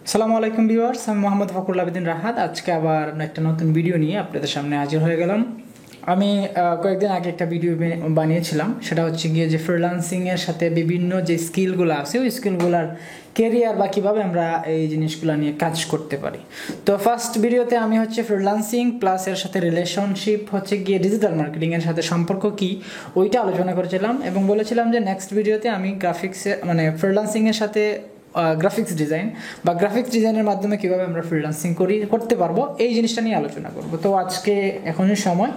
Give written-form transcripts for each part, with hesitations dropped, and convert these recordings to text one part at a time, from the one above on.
আসসালামু আলাইকুম ভিউয়ার্স, আমি মোহাম্মদ ফখরুল আবেদিন রাহাত। আজকে আবার একটা নতুন ভিডিও নিয়ে আপনাদের সামনে হাজির হয়ে গেলাম। আমি কয়েকদিন আগে একটা ভিডিও বানিয়েছিলাম, সেটা হচ্ছে গিয়ে যে ফ্রিল্যান্সিংয়ের সাথে বিভিন্ন যে স্কিলগুলো আছে ওই স্কিলগুলোর কেরিয়ার বা কীভাবে আমরা এই জিনিসগুলো নিয়ে কাজ করতে পারি। তো ফার্স্ট ভিডিওতে আমি হচ্ছে ফ্রিল্যান্সিং প্লাস এর সাথে রিলেশনশিপ হচ্ছে গিয়ে ডিজিটাল মার্কেটিংয়ের সাথে সম্পর্ক কী ওইটা আলোচনা করেছিলাম এবং বলেছিলাম যে নেক্সট ভিডিওতে আমি গ্রাফিক্সে ফ্রিল্যান্সিংয়ের সাথে গ্রাফিক্স ডিজাইন বা গ্রাফিক্স ডিজাইনের মাধ্যমে কীভাবে আমরা ফ্রিল্যান্সিং করতে পারবো এই জিনিসটা নিয়ে আলোচনা করব। তো আজকে এখনই সময়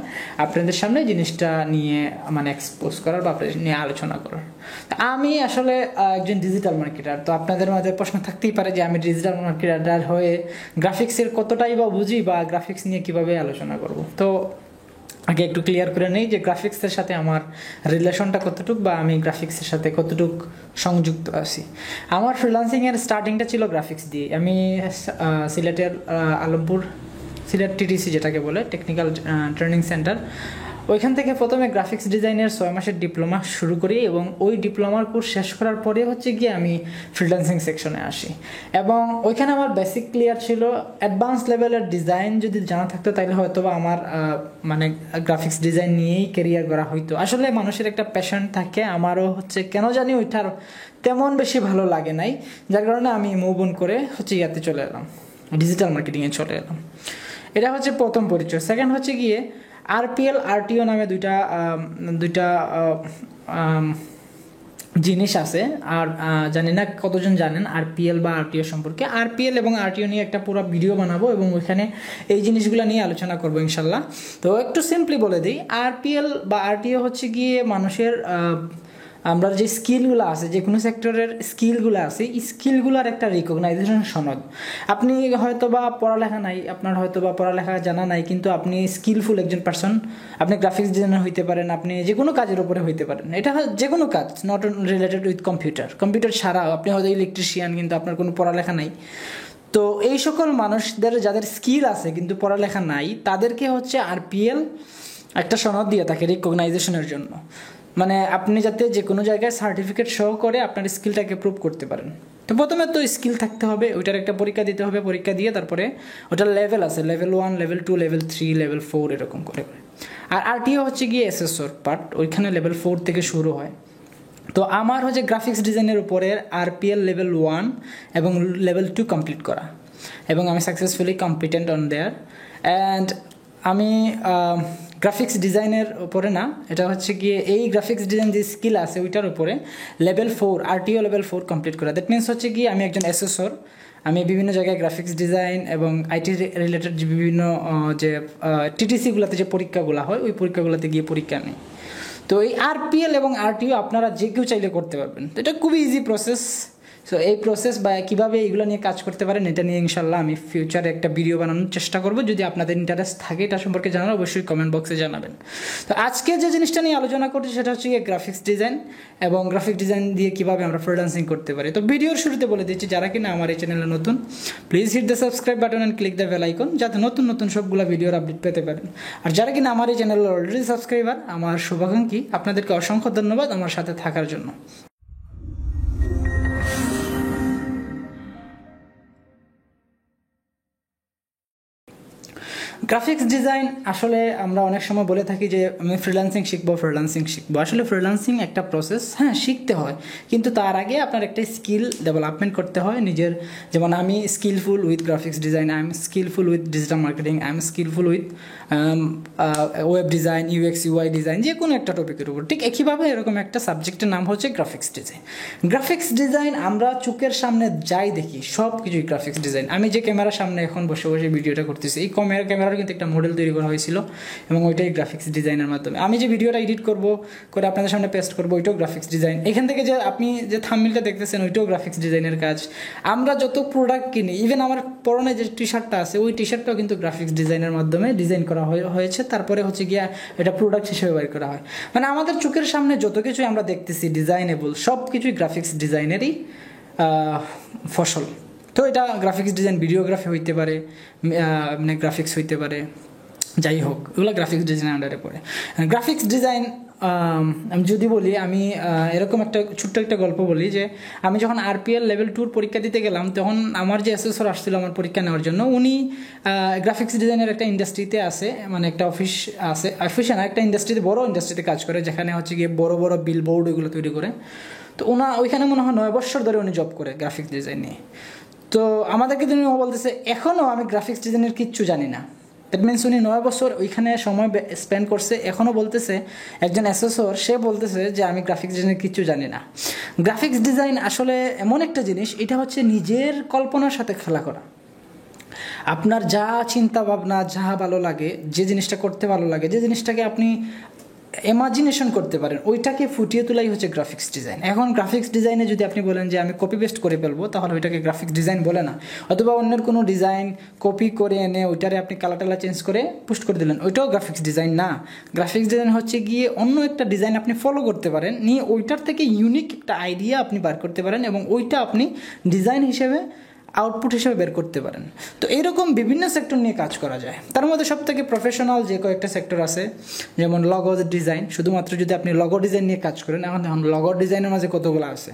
আপনাদের সামনে জিনিসটা নিয়ে এক্সপোজ করার বা আপনাদের নিয়ে আলোচনা করার। আমি আসলে একজন ডিজিটাল মার্কেটার। তো আপনাদের মাঝে প্রশ্ন থাকতেই পারে যে আমি ডিজিটাল মার্কেটার হয়ে গ্রাফিক্সের কতটাই বা বুঝি বা গ্রাফিক্স নিয়ে কীভাবে আলোচনা করব। তো আগে একটু ক্লিয়ার করে নেই যে গ্রাফিক্সের সাথে আমার রিলেশনটা কতটুকু বা আমি গ্রাফিক্সের সাথে কতটুকু সংযুক্ত আছি। আমার ফ্রিল্যান্সিংয়ের স্টার্টিংটা ছিল গ্রাফিক্স দিয়ে। আমি সিলেটের আলমপুর সিলেট টিটিসি যেটাকে বলে টেকনিক্যাল ট্রেনিং সেন্টার, ওইখান থেকে প্রথমে গ্রাফিক্স ডিজাইনের 6 মাসের ডিপ্লোমা শুরু করি এবং ওই ডিপ্লোমার কোর্স শেষ করার পরে হচ্ছে গিয়ে আমি ফ্রিল্যান্সিং সেকশনে আসি এবং ওইখানে আমার বেসিক ক্লিয়ার ছিল। অ্যাডভান্স লেভেলের ডিজাইন যদি জানা থাকতো তাহলে হয়তো বা আমার গ্রাফিক্স ডিজাইন নিয়েই কেরিয়ার করা হইতো। আসলে মানুষের একটা প্যাশন থাকে, আমারও হচ্ছে কেন জানি ওইটার তেমন বেশি ভালো লাগে নাই, যার কারণে আমি মুভ অন করে হচ্ছে ইয়াতে চলে এলাম, ডিজিটাল মার্কেটিংয়ে চলে এলাম। এটা হচ্ছে প্রথম পরিচয়। সেকেন্ড হচ্ছে গিয়ে আরপিএল আরটিও নামে দুইটা জিনিস আছে। আর জানি না কতজন জানেন আরপিএল বা আরটিও সম্পর্কে। আরপিএল এবং আরটিও নিয়ে একটা পুরো ভিডিও বানাবো এবং ওইখানে এই জিনিসগুলো নিয়ে আলোচনা করবো ইনশাল্লাহ। তো একটু সিম্পলি বলে দিই, আরপিএল বা আরটিও হচ্ছে গিয়ে মানুষের আমরা যে স্কিলগুলো আছে, যে কোনো সেক্টরের স্কিলগুলো আছে, এই স্কিলগুলোর একটা রিকগনাইজেশন সনদ। আপনি হয়তো বা পড়ালেখা নাই, আপনার হয়তো বা পড়ালেখা জানা নাই, কিন্তু আপনি স্কিলফুল একজন পারসন। আপনি গ্রাফিক্স ডিজাইনার হইতে পারেন, আপনি যে কোনো কাজের উপরে হইতে পারেন। এটা যে কোনো কাজ, নট রিলেটেড উইথ কম্পিউটার ছাড়াও আপনি হয়তো ইলেকট্রিশিয়ান, কিন্তু আপনার কোনো পড়ালেখা নাই। তো এই সকল মানুষদের যাদের স্কিল আছে কিন্তু পড়ালেখা নাই, তাদেরকে হচ্ছে আরপিএল একটা সনদ দিয়ে থাকে রিকগনাইজেশনের জন্য। আপনি যাতে যে কোনো জায়গায় সার্টিফিকেট শো করে আপনার স্কিলটাকে প্রুভ করতে পারেন। তো প্রথমে তো স্কিল থাকতে হবে, ওইটার একটা পরীক্ষা দিতে হবে। পরীক্ষা দিয়ে তারপরে ওটার লেভেল আছে, লেভেল 1, লেভেল 2, লেভেল 3, লেভেল 4 এরকম করে। আর আরটিও হচ্ছে গিয়ে এসএসওর পার্ট, ওইখানে লেভেল 4 থেকে শুরু হয়। তো আমার হচ্ছে গ্রাফিক্স ডিজাইনের উপরে আরপিএল লেভেল 1 এবং লেভেল 2 কমপ্লিট করা এবং আমি successfully competent on their. And আমি গ্রাফিক্স ডিজাইনের উপরে না, এটা হচ্ছে গিয়ে এই গ্রাফিক্স ডিজাইন যে স্কিল আছে ওইটার উপরে লেভেল 4 আরটিও লেভেল 4 কমপ্লিট করা। দ্যাট মিনস হচ্ছে গিয়ে আমি একজন অ্যাসেসর। আমি বিভিন্ন জায়গায় গ্রাফিক্স ডিজাইন এবং আইটি রিলেটেড যে বিভিন্ন যে টিটিসিগুলোতে যে পরীক্ষাগুলো হয় ওই পরীক্ষাগুলোতে গিয়ে পরীক্ষা নেই। তো এই আরপিএল এবং আরটিও আপনারা যে কেউ চাইলে করতে পারবেন। তো এটা খুবই ইজি প্রসেস। সো এই প্রসেস বা কীভাবে এইগুলো নিয়ে কাজ করতে পারেন এটা নিয়ে ইনশাল্লাহ আমি ফিউচারে একটা ভিডিও বানানোর চেষ্টা করব। যদি আপনাদের ইন্টারেস্ট থাকে এটা সম্পর্কে জানার, অবশ্যই কমেন্ট বক্সে জানাবেন। তো আজকে যে জিনিসটা নিয়ে আলোচনা করছি সেটা হচ্ছে গ্রাফিক্স ডিজাইন এবং গ্রাফিক ডিজাইন দিয়ে কীভাবে আমরা ফ্রিল্যান্সিং করতে পারি। তো ভিডিওর শুরুতে বলে দিচ্ছি, যারা কিনা আমার এই চ্যানেলে নতুন, please hit the subscribe button and click the bell icon, যাতে নতুন নতুন সবগুলো ভিডিওর আপডেট পেতে পারেন। আর যারা কিনা আমার এই চ্যানেলে অলরেডি সাবস্ক্রাইবার, আমার শুভাকাঙ্ক্ষী, আপনাদেরকে অসংখ্য ধন্যবাদ আমার সাথে থাকার জন্য। গ্রাফিক্স ডিজাইন আসলে আমরা অনেক সময় বলে থাকি যে আমি ফ্রিল্যান্সিং শিখবো। আসলে ফ্রিল্যান্সিং একটা প্রসেস, হ্যাঁ শিখতে হয়, কিন্তু তার আগে আপনার একটা স্কিল ডেভেলপমেন্ট করতে হয় নিজের। যেমন আমি skillful with graphics design, I am skillful with digital marketing, I am skillful with web design, UX UI design, যে কোনো একটা টপিকের উপর। ঠিক একইভাবে এরকম একটা সাবজেক্টের নাম হচ্ছে গ্রাফিক্স ডিজাইন। গ্রাফিক্স ডিজাইন আমরা চোখের সামনে যাই দেখি সব কিছুই গ্রাফিক্স ডিজাইন। আমি যে ক্যামেরার সামনে এখন বসে বসে ভিডিওটা করতেছি, এই ক্যামেরার কিন্তু একটা মডেল তৈরি করা হয়েছিল এবং ওইটাই গ্রাফিক্স ডিজাইনের মাধ্যমে। আমি যে ভিডিওটা এডিট করে আপনাদের সামনে পেস্ট করবো, ওইটাও গ্রাফিক্স ডিজাইন। এখান থেকে যে আপনি যে থাম্বনেইলটা দেখতেছেন ওইটাও গ্রাফিক্স ডিজাইনের কাজ। আমরা যত প্রোডাক্ট কিনি, ইভেন আমার পরনে যে টি শার্টটা আছে ওই টি শার্টটাও কিন্তু গ্রাফিক্স ডিজাইনের মাধ্যমে ডিজাইন করা হয়েছে, তারপরে হচ্ছে গিয়া এটা প্রোডাক্ট হিসেবে বের করা হয়। আমাদের চোখের সামনে যত কিছুই আমরা দেখতেছি ডিজাইনেবল, সব কিছুই গ্রাফিক্স ডিজাইনেরই ফসল। তো এটা গ্রাফিক্স ডিজাইন ভিডিওগ্রাফি হইতে পারে, গ্রাফিক্স হইতে পারে, যাই হোক, এগুলো গ্রাফিক্স ডিজাইনের আন্ডারে পড়ে। গ্রাফিক্স ডিজাইন আমি যদি বলি, আমি এরকম একটা ছোট্ট একটা গল্প বলি যে আমি যখন RPL লেভেল 2 পরীক্ষা দিতে গেলাম, তখন আমার যে অ্যাসেসর আসছিল আমার পরীক্ষা নেওয়ার জন্য, উনি গ্রাফিক্স ডিজাইনের একটা ইন্ডাস্ট্রিতে আছে, মানে একটা অফিস আছে, অফিসে না, একটা ইন্ডাস্ট্রিতে, বড় ইন্ডাস্ট্রিতে কাজ করে, যেখানে হচ্ছে গিয়ে বড় বড় বিলবোর্ড এগুলো তৈরি করে। তো ওইখানে মনে হয় 9 বছর ধরে উনি জব করে গ্রাফিক্স ডিজাইন নিয়ে। তো আমাদেরকে তিনি বলতেছে এখনও আমি গ্রাফিক্স ডিজাইনের কিচ্ছু জানি না। দ্যাট মিনস উনি 9 বছর ওইখানে সময় স্পেন্ড করছে, এখনও বলতেছে, একজন অ্যাসেসর, সে বলতেছে যে আমি গ্রাফিক্স ডিজাইনের কিচ্ছু জানি না। গ্রাফিক্স ডিজাইন আসলে এমন একটা জিনিস, এটা হচ্ছে নিজের কল্পনার সাথে খেলা করা। আপনার যা চিন্তা ভাবনা, যা ভালো লাগে, যে জিনিসটা করতে ভালো লাগে, যে জিনিসটাকে আপনি ইমাজিনেশন করতে পারেন, ওইটাকে ফুটিয়ে তোলাই হচ্ছে গ্রাফিক্স ডিজাইন। এখন গ্রাফিক্স ডিজাইনে যদি আপনি বলেন যে আমি কপি পেস্ট করে ফেলবো, তাহলে ওইটাকে গ্রাফিক্স ডিজাইন বলে না। অথবা অন্যের কোনো ডিজাইন কপি করে এনে ওইটারে আপনি কালার টালা চেঞ্জ করে পোস্ট করে দিলেন, ওইটাও গ্রাফিক্স ডিজাইন না। গ্রাফিক্স ডিজাইন হচ্ছে গিয়ে অন্য একটা ডিজাইন আপনি ফলো করতে পারেন, নিয়ে ওইটার থেকে ইউনিক একটা আইডিয়া আপনি বার করতে পারেন, এবং ওইটা আপনি ডিজাইন হিসেবে আউটপুট হিসেবে বের করতে পারেন। তো এরকম বিভিন্ন সেক্টর নিয়ে কাজ করা যায়। তার মধ্যে সবথেকে প্রফেশনাল যে কয়েকটা সেক্টর আছে, যেমন লগো ডিজাইন। শুধুমাত্র যদি আপনি লগো ডিজাইন নিয়ে কাজ করেন, এখন লগো ডিজাইনের মাঝে কতগুলো আছে।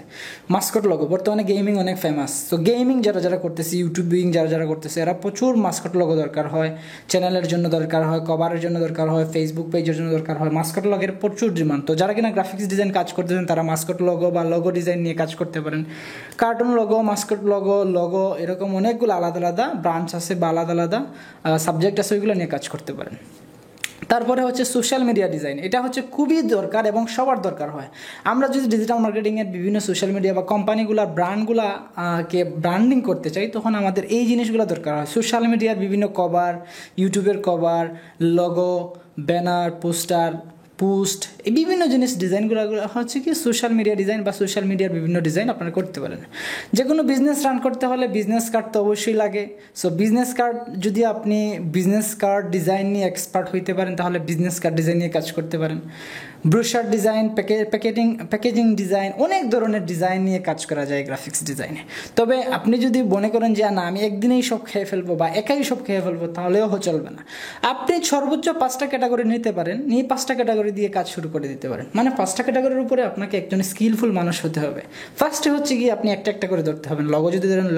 মাস্কট লগো, বর্তমানে গেমিং অনেক ফেমাস। তো গেমিং যারা করতেছে, ইউটিউবিং যারা করতেছে, এরা প্রচুর মাস্কট লগো দরকার হয়, চ্যানেলের জন্য দরকার হয়, কভারের জন্য দরকার হয়, ফেসবুক পেজের জন্য দরকার হয়। মাস্কট লগের প্রচুর ডিমান্ড। তো যারা কিনা গ্রাফিক্স ডিজাইন কাজ করতেছেন, তারা মাস্কট লগো বা লগো ডিজাইন নিয়ে কাজ করতে পারেন। কার্টুন লগো, মাস্কট লগো এরকম অনেকগুলো আলাদা আলাদা ব্রাঞ্চ আছে বা আলাদা আলাদা সাবজেক্ট আছে, ওইগুলো নিয়ে কাজ করতে পারেন। তারপরে হচ্ছে সোশ্যাল মিডিয়া ডিজাইন। এটা হচ্ছে খুবই দরকার এবং সবার দরকার হয়। আমরা যদি ডিজিটাল মার্কেটিংয়ের বিভিন্ন সোশ্যাল মিডিয়া বা কোম্পানিগুলোর ব্র্যান্ডগুলোকে ব্র্যান্ডিং করতে চাই, তখন আমাদের এই জিনিসগুলো দরকার হয়। সোশ্যাল মিডিয়ার বিভিন্ন কভার, ইউটিউবের কভার, লগো, ব্যানার, পোস্ট, এই বিভিন্ন জিনিস ডিজাইনগুলো হচ্ছে কি সোশ্যাল মিডিয়া ডিজাইন বা সোশ্যাল মিডিয়ার বিভিন্ন ডিজাইন আপনারা করতে পারেন। যে কোনো বিজনেস রান করতে হলে বিজনেস কার্ড তো অবশ্যই লাগে। সো বিজনেস কার্ড, যদি আপনি বিজনেস কার্ড ডিজাইন নিয়ে এক্সপার্ট হইতে পারেন, তাহলে বিজনেস কার্ড ডিজাইন নিয়ে কাজ করতে পারেন। ব্রোশার ডিজাইন, প্যাকেজিং ডিজাইন, অনেক ধরনের ডিজাইন নিয়ে কাজ করা যায় গ্রাফিক্স ডিজাইনে। তবে আপনি যদি মনে করেন যে না, আমি একদিনেই সব খেয়ে ফেলবো বা একাই সব খেয়ে ফেলবো, তাহলেও চলবে না। আপনি সর্বোচ্চ 5টা ক্যাটাগরি নিতে পারেন, নিয়ে 5টা ক্যাটাগরি দিয়ে কাজ শুরু করে দিতে পারেন। মানে 5টা ক্যাটাগরির উপরে আপনাকে একজন স্কিলফুল মানুষ হতে হবে। ফার্স্টে হচ্ছে গিয়ে আপনি একটা করে ধরতে হবেন। লগো যদি ধরেন,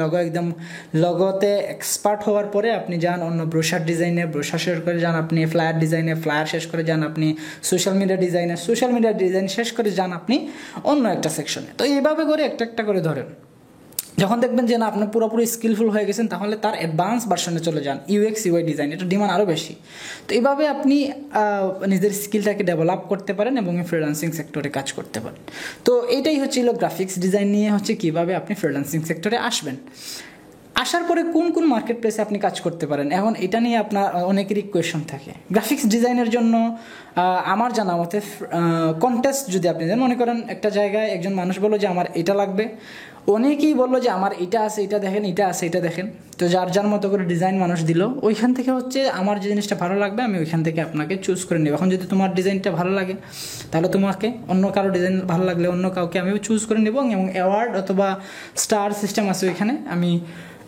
লগোতে এক্সপার্ট হওয়ার পরে আপনি যান অন্য ব্রোশার ডিজাইনে, ব্রোশার শেষ করে যান আপনি ফ্লায়ার ডিজাইনে, ফ্লায়ার শেষ করে যান আপনি সোশ্যাল মিডিয়া ডিজাইনে, সোশ্যাল মিডিয়া ডিজাইন শেষ করে যান আপনি অন্য একটা সেকশনে। তো এইভাবে করে একটা করে ধরেন। যখন দেখবেন যে না আপনি পুরোপুরি স্কিলফুল হয়ে গেছেন, তাহলে তার অ্যাডভান্স ভার্সনে চলে যান, UX/UI ডিজাইন। এটা ডিমান্ড আরও বেশি। তো এইভাবে আপনি নিজের স্কিলটাকে ডেভেলপ করতে পারেন এবং ফ্রিল্যান্সিং সেক্টরে কাজ করতে পারেন। তো এইটাই হচ্ছিল গ্রাফিক্স ডিজাইন নিয়ে হচ্ছে কীভাবে আপনি ফ্রিল্যান্সিং সেক্টরে আসবেন। আসার পরে কোন মার্কেট প্লেসে আপনি কাজ করতে পারেন, এখন এটা নিয়ে আপনার অনেকেরই কোয়েশন থাকে। গ্রাফিক্স ডিজাইনের জন্য আমার জানা মতে কন্টেস্ট যদি আপনি দেন, মনে করেন একটা জায়গায় একজন মানুষ বললো যে আমার এটা লাগবে, অনেকেই বললো যে আমার এটা আছে এটা দেখেন, এটা আছে এটা দেখেন। তো যার মতো করে ডিজাইন মানুষ দিল, ওইখান থেকে হচ্ছে আমার যে জিনিসটা ভালো লাগবে আমি ওইখান থেকে আপনাকে চুজ করে নেব। এখন যদি তোমার ডিজাইনটা ভালো লাগে, তাহলে তোমাকে অন্য কারো ডিজাইন ভালো লাগলে অন্য কাউকে আমি চুজ করে নেব, এবং অ্যাওয়ার্ড অথবা স্টার সিস্টেম আছে ওইখানে, আমি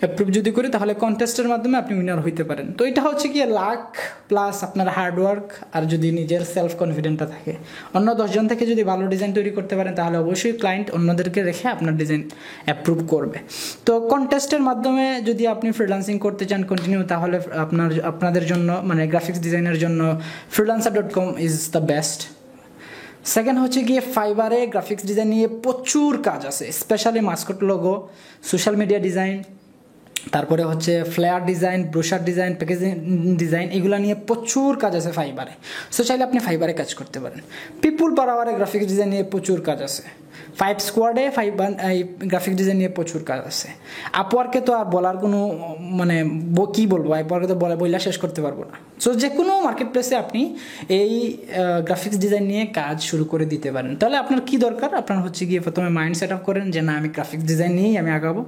অ্যাপ্রুভ যদি করি, তাহলে কন্টেস্টের মাধ্যমে আপনি উইনার হইতে পারেন। তো এটা হচ্ছে কি লাক প্লাস আপনার হার্ডওয়ার্ক, আর যদি নিজের সেলফ কনফিডেন্টটা থাকে। অন্য 10 জন থেকে যদি ভালো ডিজাইন তৈরি করতে পারেন, তাহলে অবশ্যই ক্লায়েন্ট অন্যদেরকে রেখে আপনার ডিজাইন অ্যাপ্রুভ করবে। তো কন্টেস্টের মাধ্যমে যদি আপনি ফ্রিল্যান্সিং করতে চান কন্টিনিউ, তাহলে আপনাদের জন্য, মানে গ্রাফিক্স ডিজাইনের জন্য freelancer.com is the best. Second হচ্ছে গিয়ে ফাইবারে গ্রাফিক্স ডিজাইন নিয়ে প্রচুর কাজ আছে, specially mascot logo, social media design, তারপরে হচ্ছে flyer design, brochure design, packaging design, এগুলো নিয়ে প্রচুর কাজ আছে ফাইবারে। সো চাইলে আপনি ফাইবারে কাজ করতে পারেন। পিপুল পার আওয়ারে গ্রাফিক্স ডিজাইন নিয়ে প্রচুর কাজ আছে। 5 স্কোয়াডে গ্রাফিক ডিজাইন নিয়ে প্রচুর কাজ আছে। আপওয়ার্কে তো আর বলার কোনো, মানে কী বলবো, আপওয়ার্কে তো বইলা শেষ করতে পারবো না। সো যে কোনো মার্কেট প্লেসে আপনি এই গ্রাফিক্স ডিজাইন নিয়ে কাজ শুরু করে দিতে পারেন। তাহলে আপনার কি দরকার, আপনার হচ্ছে গিয়ে প্রথমে মাইন্ড সেট আপ করেন যে না আমি গ্রাফিক্স ডিজাইন নিয়েই আমি আগাবো।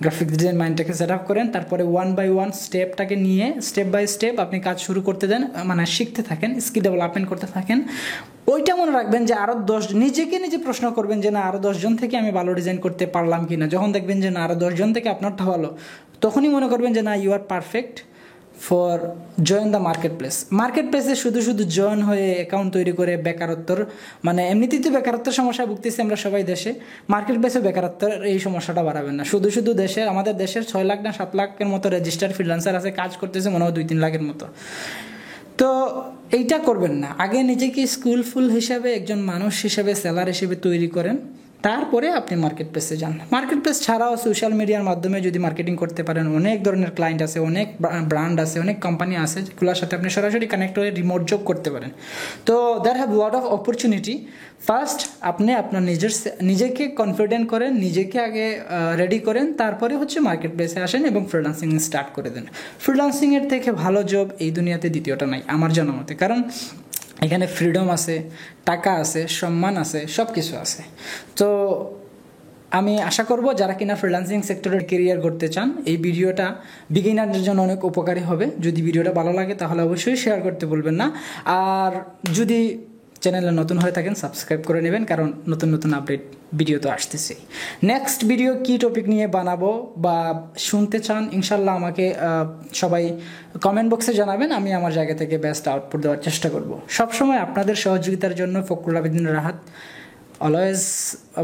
গ্রাফিক্স ডিজাইন মাইন্ডটাকে সেট আপ করেন, তারপরে 1 by 1 স্টেপটাকে নিয়ে স্টেপ বাই স্টেপ আপনি কাজ শুরু করতে দেন, মানে শিখতে থাকেন, স্কিল ডেভেলপমেন্ট করতে থাকেন। ওইটা মনে রাখবেন যে আরও নিজেকে প্রশ্ন করবেন যে না আরও 10 জন থেকে আমি ভালো ডিজাইন করতে পারলাম কি না। যখন দেখবেন যে না আরও 10 জন থেকে আপনারটা ভালো, তখনই মনে করবেন যে না you are perfect for join the market place. Market প্লেসে শুধু শুধু জয়েন হয়ে অ্যাকাউন্ট তৈরি করে বেকারত্বর মানে এমনিতেই তো বেকারত্বের সমস্যা ভুগতেছি আমরা সবাই দেশে, মার্কেট প্লেসে বেকারত্বের এই সমস্যাটা বাড়াবেন না। শুধু শুধু আমাদের দেশের 6 লাখ না 7 লাখের মতো রেজিস্টার্ড ফ্রিল্যান্সার আছে, কাজ করতেছে মনে হয় 2-3 লাখের মতো। তো এইটা করবেন না, আগে নিজেকে স্কিলফুল হিসাবে একজন মানুষ হিসাবে সেলার হিসেবে তৈরি করেন, তারপরে আপনি মার্কেট প্লেসে যান। মার্কেট প্লেস ছাড়াও সোশ্যাল মিডিয়ার মাধ্যমে যদি মার্কেটিং করতে পারেন, অনেক ধরনের ক্লায়েন্ট আছে, অনেক ব্র্যান্ড আছে, অনেক কোম্পানি আছে যেগুলোর সাথে আপনি সরাসরি কানেক্ট হয়ে রিমোট জব করতে পারেন। তো there have lot of opportunity. First আপনি আপনার নিজেকে কনফিডেন্ট করেন, নিজেকে আগে রেডি করেন, তারপরে হচ্ছে মার্কেট প্লেসে আসেন এবং ফ্রিল্যান্সিং স্টার্ট করে দেন। ফ্রিল্যান্সিংয়ের থেকে ভালো জব এই দুনিয়াতে দ্বিতীয়টা নাই আমার জানা মতে, কারণ এখানে ফ্রিডম আছে, টাকা আছে, সম্মান আছে, সব কিছু আছে। তো আমি আশা করব যারা কিনা ফ্রিল্যান্সিং সেক্টরের কেরিয়ার করতে চান, এই ভিডিওটা বিগিনারদের জন্য অনেক উপকারী হবে। যদি ভিডিওটা ভালো লাগে তাহলে অবশ্যই শেয়ার করতে ভুলবেন না। আর যদি চ্যানেলে নতুন হয়ে থাকেন সাবস্ক্রাইব করে নেবেন, কারণ নতুন নতুন আপডেট ভিডিও তো আসতেছে। নেক্সট ভিডিও কী টপিক নিয়ে বানাবো বা শুনতে চান ইনশাল্লাহ আমাকে সবাই কমেন্ট বক্সে জানাবেন, আমি আমার জায়গা থেকে বেস্ট আউটপুট দেওয়ার চেষ্টা করব। সবসময় আপনাদের সহযোগিতার জন্য ফখরুল আবেদিন রাহাত অলওয়েজ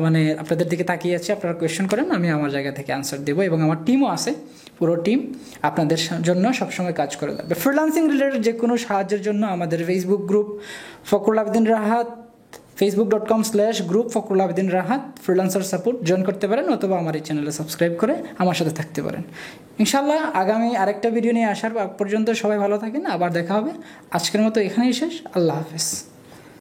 মানে আপনাদের দিকে তাকিয়ে আছে। আপনারা কোয়েশ্চেন করেন, আমি আমার জায়গা থেকে অ্যান্সার দেবো এবং আমার টিমও আছে, পুরো টিম আপনাদের জন্য সবসময় কাজ করে যাবে। ফ্রিল্যান্সিং রিলেটেড যে কোনো সাহায্যের জন্য আমাদের Facebook group Fakhrul Abedin Rahat, facebook.com/group Fakhrul Abedin Rahat freelancer support join করতে পারেন, অথবা আমার এই চ্যানেলে সাবস্ক্রাইব করে আমার সাথে থাকতে পারেন। ইনশাল্লাহ আগামী আরেকটা ভিডিও নিয়ে আসার পর্যন্ত সবাই ভালো থাকেন, আবার দেখা হবে। আজকের মতো এখানেই শেষ। আল্লাহ হাফেজ।